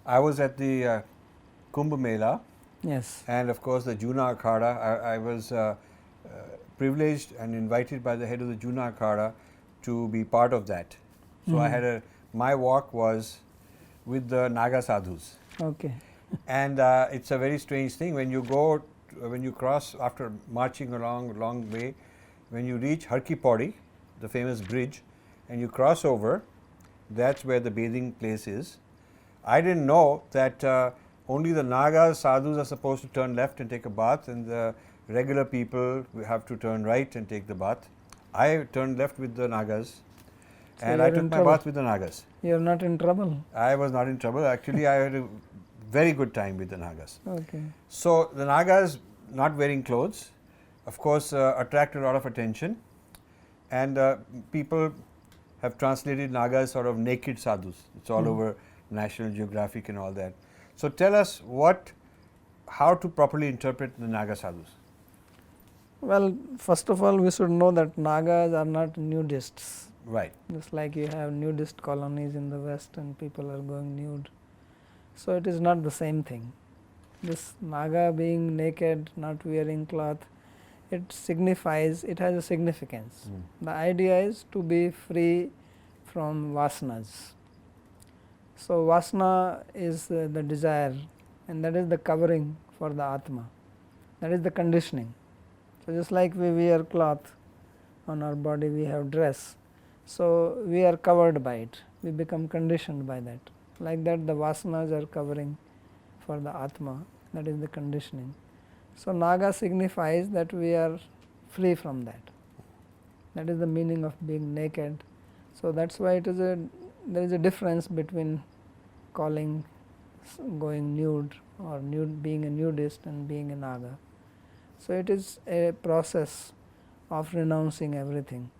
I was at the Kumbh Mela. Yes. And of course, the Juna Akhada. I was privileged and invited by the head of the Juna Akhada to be part of that. So I had my walk was with the Naga sadhus. Okay. And it's a very strange thing when you go, when you cross after marching along a long way, when you reach Harki Pauri, the famous bridge, and you cross over, that's where the bathing place is. I didn't know that only the Naga sadhus are supposed to turn left and take a bath, and the regular people have to turn right and take the bath. I turned left with the Nagas, So and I you're took in my trouble. bath with the Nagas. You're not in trouble. I was not in trouble. Actually, I had a very good time with the Nagas. Okay. So the Nagas not wearing clothes, of course, attracted a lot of attention, and people have translated Nagas as sort of naked sadhus. It's all over National Geographic and all that. So tell us how to properly interpret the Naga sadhus. Well, first of all, we should know that Nagas are not nudists. Right. Just like you have nudist colonies in the West and people are going nude. So it is not the same thing. This Naga being naked, not wearing cloth, it signifies, it has a significance. The idea is to be free from vasanas. So vasana is the desire, and that is the covering for the Atma. That is the conditioning. So just like we wear cloth on our body, we have dress. So we are covered by it. We become conditioned by that. Like that, the vasanas are covering for the Atma. That is the conditioning. So Naga signifies that we are free from that. That is the meaning of being naked. So that's why there is a difference between going nude or being a nudist and being a Naga. So it is a process of renouncing everything,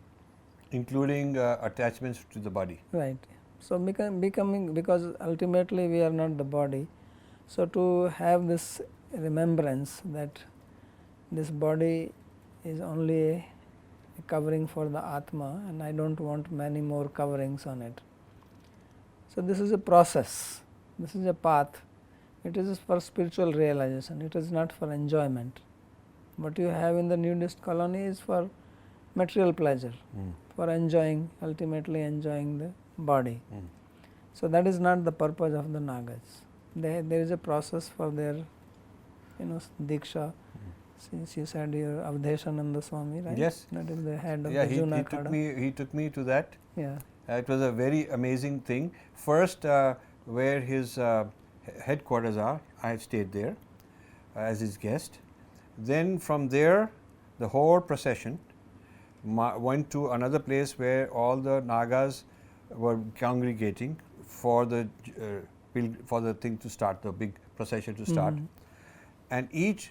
including attachments to the body. right. So becoming, because ultimately we are not the body. So to have this remembrance that this body is only a covering for the Atma, and I don't want many more coverings on it. So this is a process, this is a path. It is for spiritual realization, it is not for enjoyment. What you have in the nudist colony is for material pleasure, for enjoying, ultimately enjoying the body. So that is not the purpose of the Nagas. There is a process for their, diksha. Since you said your Avdeshananda Swami, right? Yes. That is the head of Yeah, the Juna Akhada. he took me to that. Yeah. It was a very amazing thing. First, where his headquarters are, I stayed there as his guest. Then from there, the whole procession went to another place where all the Nagas were congregating for the thing to start, the big procession to start. And it's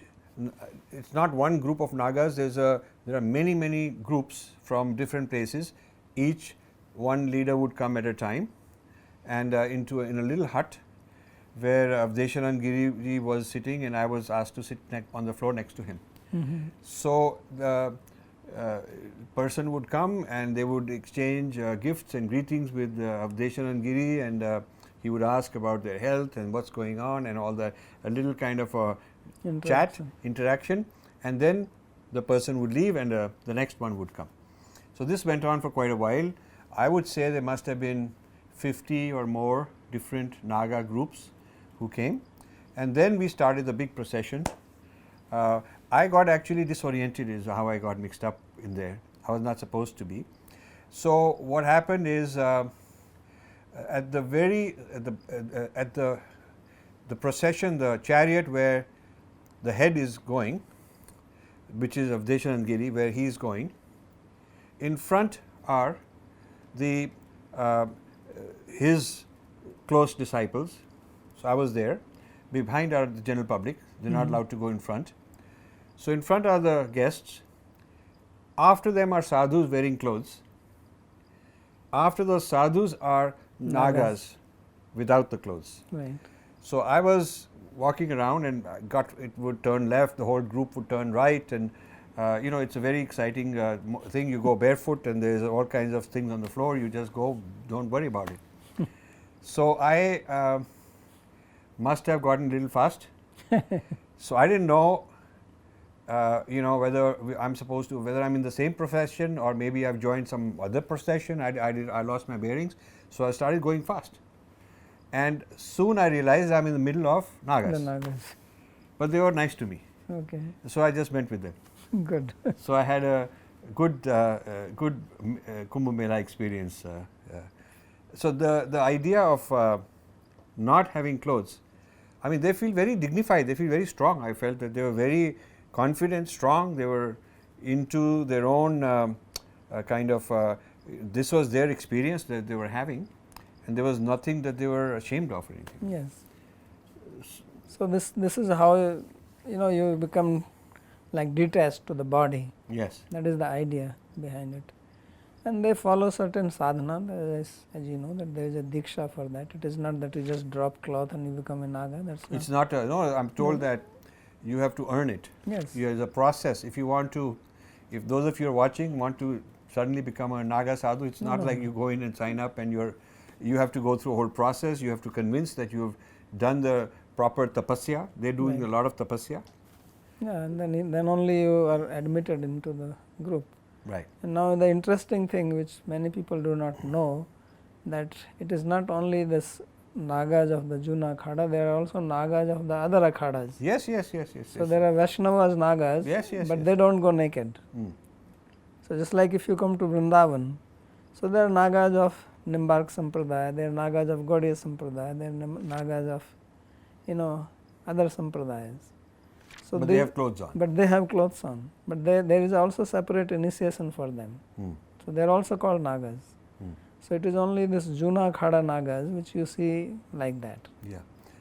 not one group of Nagas. There are many groups from different places. Each one leader would come at a time, and in a little hut where Avdeshanand Giri was sitting, and I was asked to sit on the floor next to him. So the person would come and they would exchange gifts and greetings with Avdeshanand Giri, and he would ask about their health and what's going on and all that, a little kind of a interaction, and then the person would leave and the next one would come. So this went on for quite a while. I would say there must have been 50 or more different Naga groups who came, and then we started the big procession. I got actually disoriented, is how I got mixed up in there. I was not supposed to be. So what happened is at the procession, the chariot where the head is going, which is Avdeshanand Giri, where he is going, in front are his close disciples. So I was there. Behind are the general public. They're not allowed to go in front. So in front are the guests. After them are sadhus wearing clothes. After those sadhus are Nagas without the clothes. Right. So I was walking around and it would turn left, the whole group would turn right, and it's a very exciting thing. You go barefoot and there's all kinds of things on the floor. You just go, don't worry about it. So I must have gotten a little fast. So I didn't know, whether I'm supposed to, whether I'm in the same profession or maybe I've joined some other profession. I lost my bearings. So I started going fast. And soon I realized I'm in the middle of Nagas. The Nagas. But they were nice to me. Okay. So I just went with them. Good. So I had a good Kumbh Mela experience. So the idea of not having clothes, I mean, they feel very dignified, they feel very strong. I felt that they were very confident, strong, they were into their own this was their experience that they were having, and there was nothing that they were ashamed of or anything. Yes. So this is how you become like detached to the body. Yes. That is the idea behind it. And they follow certain sadhana, as you know, that there is a diksha for that. It is not that you just drop cloth and you become a Naga. That's it's not. No, I'm told that you have to earn it. Yes. There is a process. If you want to, if those of you are watching want to suddenly become a Naga sadhu, it's not like you go in and sign up and you have to go through a whole process. You have to convince that you have done the proper tapasya. They're doing a lot of tapasya. Yeah, and then only you are admitted into the group. Right. And now the interesting thing which many people do not know, that it is not only this Nagas of the Juna Akhada, there are also Nagas of the other Akhadas. Yes. So there are Vaishnavas Nagas, but they don't go naked. So just like if you come to Vrindavan, so there are Nagas of Nimbark Sampradaya, there are Nagas of Gaudiya Sampradaya, there are Nagas of other Sampradayas. So but they have clothes on. But they have clothes on. But there is also separate initiation for them. So they are also called Nagas. So it is only this Juna Akhada Nagas which you see like that. Yeah.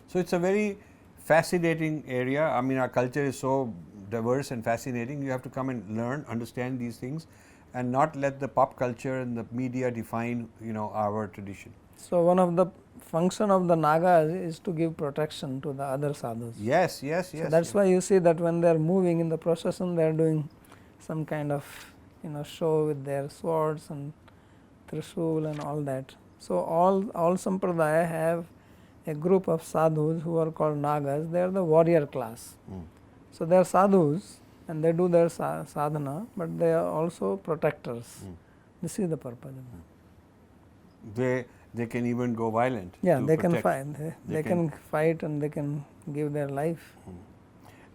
So it's a very fascinating area. I mean, our culture is so diverse and fascinating. You have to come and learn, understand these things, and not let the pop culture and the media define our tradition. So one of the function of the Nagas is to give protection to the other sadhus. Yes. So that's why you see that when they are moving in the procession, they are doing some kind of show with their swords and trishul and all that. So all sampradaya have a group of sadhus who are called Nagas. They are the warrior class. So they are sadhus and they do their sadhana, but they are also protectors. This is the purpose of them. They can even go violent. Yeah, they can fight. They can fight and they can give their life.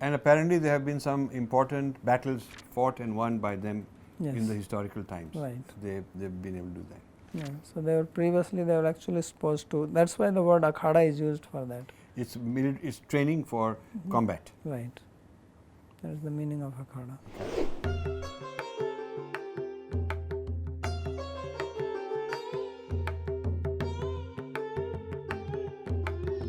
And apparently there have been some important battles fought and won by them in the historical times. Right. They've been able to do that. Yeah. So they were actually supposed to. That's why the word akhada is used for that. It's training for combat. Right. That is the meaning of akhada.